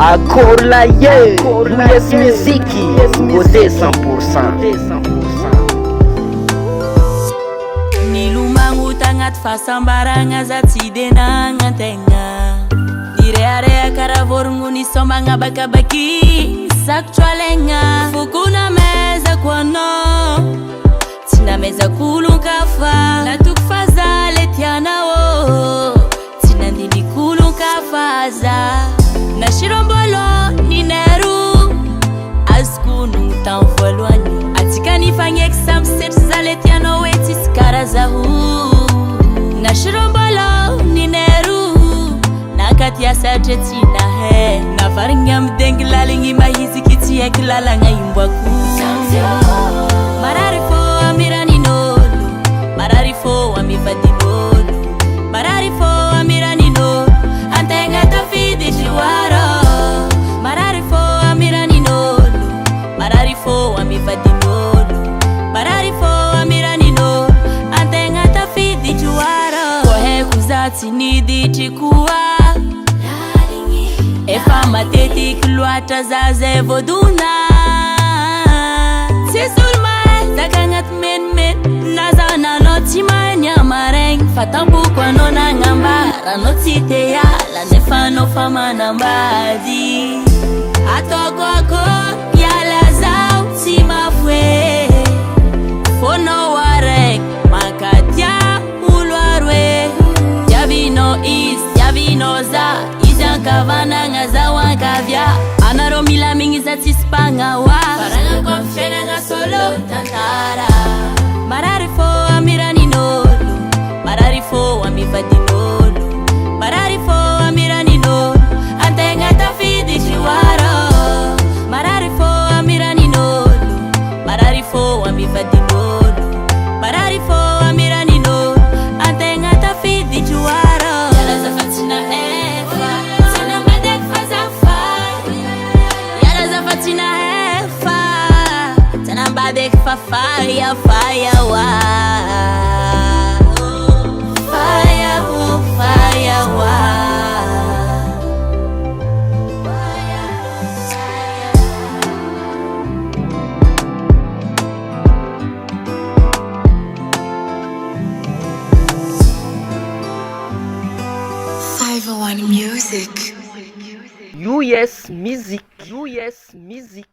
Accord la yes musique, côté 100%. Nilumangu tangat fasambaranga za tidenanga tenga. Direarea karavorungu ni somanga bakabaki sakchwalenga. Fukuna meza kwano tina meza kulunkafa la tukfaza letiana wo tina ndini kulunkafaza. Na shirombolo ni neru askunu tanvolwani atika nifanye exam set zaletiano wetis karazahu. Na shirombolo ni neru nakati ya sajetina he na faringa mdengla lingi mahizi kiti ya kilala ngayimbwaku. Mararifo amirani nolu mararifo amifadi nolu mararifo amirani nolu antenga tafidi shiwaro. Mararifo amirani nolu mararifo amifadi nolu mararifo amirani nolu antenga tafidi shiwaro. Kohe kuzati nidi chikuwa efa mateti kilwata zaze voduna. Sisulma zakangat men nazana noti manya mareng fatambu kwa nona ngamba ranoti te ya la nefano fama nambadi atogoko ya la zau si mafwe fono warek makatia ulwarwe yavino is yavino za izan kavana ngaza wankavya anaro mila mingi za tispanga wa paranga kwa mfena nga solo tantara. Mararifo amirani nolu mararifo amifadi nolu mararifo amirani nolu antenga tafidi shiwaro. Mararifo amirani nolu mararifo amifadi nolu mararifo amirani nolu antenga tafidi shiwaro. Yala zafatina efa tina madek fazafa yala zafatina efa tina madek fa fire fire wa fire oh fire wa. Music. US music.